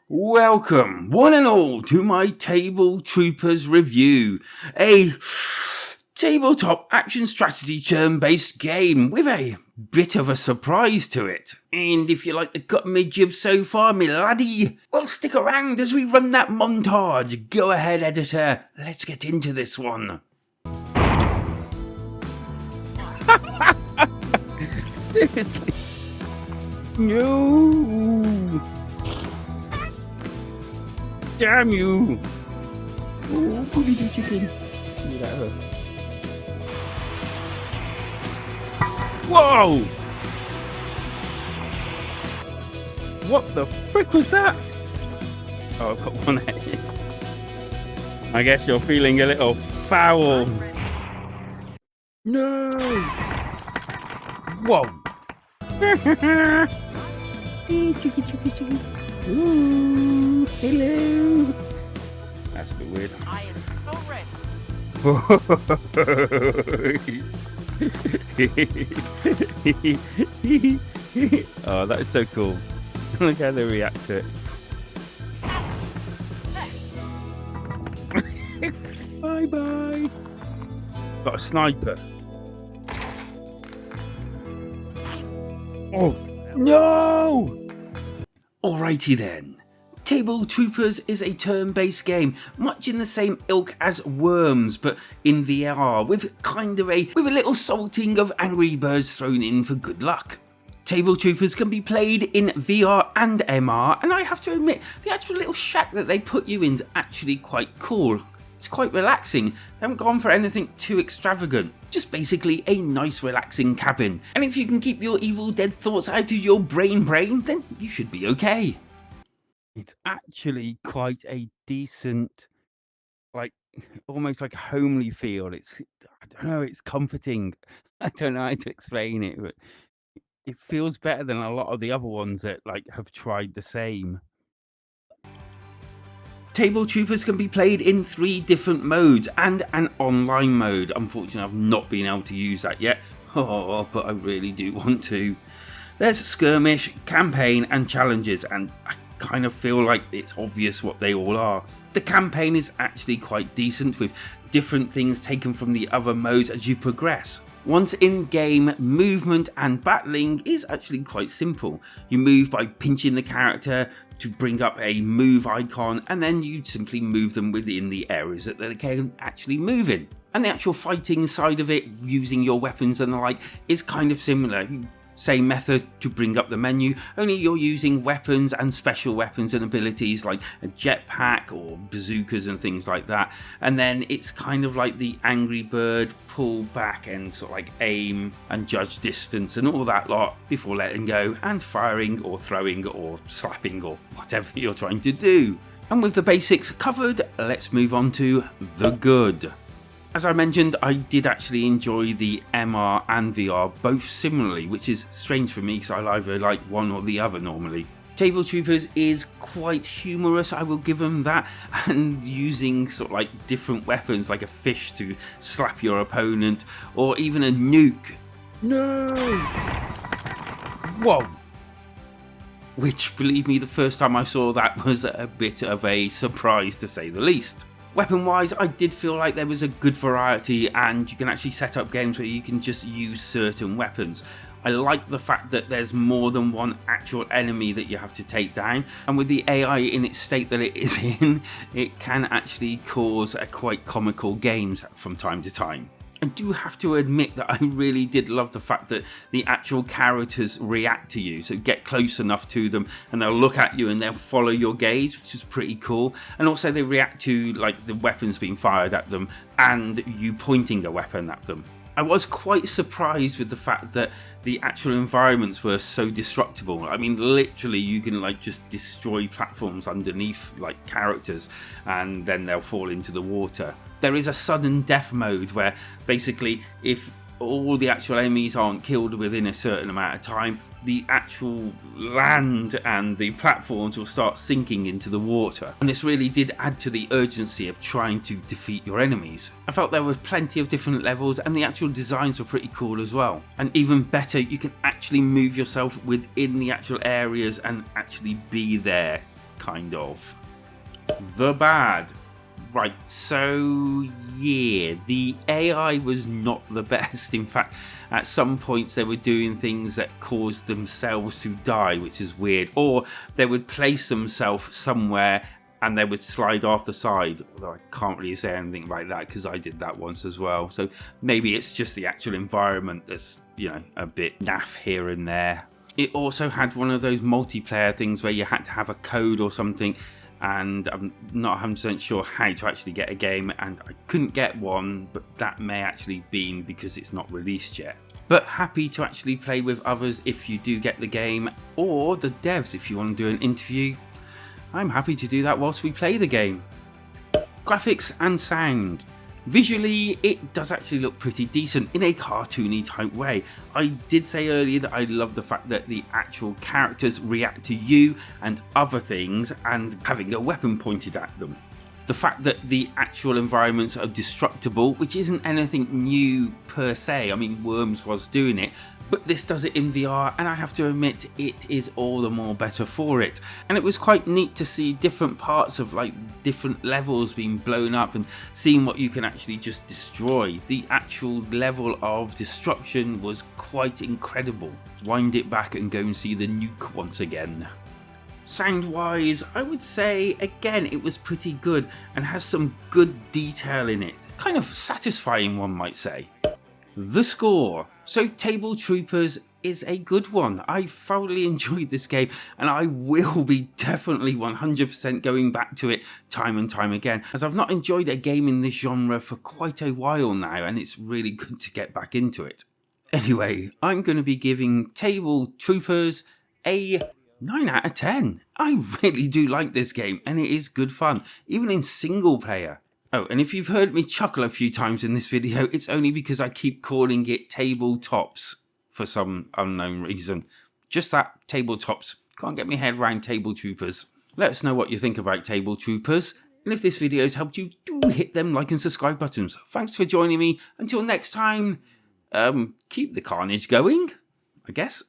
Welcome, one and all, to my Table Troopers review, a tabletop action strategy turn-based game with a bit of a surprise to it. And if you like the cut me jib so far, me laddie, well, stick around as we run that montage. Go ahead, editor, let's get into this one. Seriously? No! Damn you! Oh, Scooby-Doo chicken. Look at her. Whoa! What the frick was that? Oh, I've got one head. I guess you're feeling a little foul. No! Whoa! Chicky, chicky, chicky. Ooh, hello. That's a bit weird. I am so ready. Oh, that is so cool. Look how they react to it. Bye bye. Got a sniper. Oh no! Alrighty then. Table Troopers is a turn-based game, much in the same ilk as Worms, but in VR, with a little salting of Angry Birds thrown in for good luck. Table Troopers can be played in VR and MR, and I have to admit, the actual little shack that they put you in is actually quite cool. It's quite relaxing. They haven't gone for anything too extravagant. Just basically a nice relaxing cabin. And if you can keep your Evil Dead thoughts out of your brain, then you should be okay. It's actually quite a decent, almost like a homely feel. I don't know, it's comforting. I don't know how to explain it, but it feels better than a lot of the other ones that have tried the same. Table Troopers can be played in 3 different modes and an online mode. Unfortunately, I've not been able to use that yet. Oh, but I really do want to. There's skirmish, campaign and challenges, and I kind of feel like it's obvious what they all are. The campaign is actually quite decent, with different things taken from the other modes as you progress. Once in game, movement and battling is actually quite simple. You move by pinching the character to bring up a move icon, and then you simply move them within the areas that they can actually move in. And the actual fighting side of it, using your weapons and the like, is kind of similar. Same method to bring up the menu, only you're using weapons and special weapons and abilities like a jetpack or bazookas and things like that. And then it's kind of like the Angry Bird pull back and aim and judge distance and all that lot before letting go and firing or throwing or slapping or whatever you're trying to do. And with the basics covered, let's move on to the good. As I mentioned, I did actually enjoy the MR and VR both similarly, which is strange for me because I either like one or the other normally. Table Troopers is quite humorous, I will give them that, and using different weapons like a fish to slap your opponent or even a nuke. No! Whoa! Which, believe me, the first time I saw that was a bit of a surprise to say the least. Weapon wise, I did feel like there was a good variety and you can actually set up games where you can just use certain weapons. I like the fact that there's more than one actual enemy that you have to take down, and with the AI in its state that it is in, it can actually cause quite comical games from time to time. I do have to admit that I really did love the fact that the actual characters react to you, so get close enough to them and they'll look at you and they'll follow your gaze, which is pretty cool. And also they react to the weapons being fired at them and you pointing a weapon at them. I was quite surprised with the fact that the actual environments were so destructible. I mean, literally you can just destroy platforms underneath characters and then they'll fall into the water. There is a sudden death mode where basically if all the actual enemies aren't killed within a certain amount of time, the actual land and the platforms will start sinking into the water. And this really did add to the urgency of trying to defeat your enemies. I felt there were plenty of different levels and the actual designs were pretty cool as well. And even better, you can actually move yourself within the actual areas and actually be there. kind of. The bad. Right, so yeah, the AI was not the best. In fact, at some points they were doing things that caused themselves to die, which is weird. Or they would place themselves somewhere and they would slide off the side. Although I can't really say anything about that because I did that once as well. So maybe it's just the actual environment that's, you know, a bit naff here and there. It also had one of those multiplayer things where you had to have a code or something, and I'm not 100% sure how to actually get a game, and I couldn't get one, but that may actually be because it's not released yet. But happy to actually play with others if you do get the game, or the devs if you want to do an interview. I'm happy to do that whilst we play the game. Graphics and sound. Visually, it does actually look pretty decent in a cartoony type way. I did say earlier that I love the fact that the actual characters react to you and other things and having a weapon pointed at them. The fact that the actual environments are destructible, which isn't anything new per se. I mean, Worms was doing it, but this does it in VR, and I have to admit it is all the more better for it. And it was quite neat to see different parts of like different levels being blown up and seeing what you can actually just destroy. The actual level of destruction was quite incredible. Wind it back and go and see the nuke once again. Sound-wise, I would say, again, it was pretty good and has some good detail in it. Kind of satisfying, one might say. The score. So Table Troopers is a good one. I thoroughly enjoyed this game and I will be definitely 100% going back to it time and time again, as I've not enjoyed a game in this genre for quite a while now, and it's really good to get back into it. Anyway, I'm going to be giving Table Troopers a 9 out of 10. I really do like this game and it is good fun, even in single player. Oh, and if you've heard me chuckle a few times in this video, it's only because I keep calling it tabletops for some unknown reason. Just that, tabletops. Can't get my head around Table Troopers. Let us know what you think about Table Troopers, and if this video has helped you, do hit them like and subscribe buttons. Thanks for joining me. Until next time, keep the carnage going, I guess.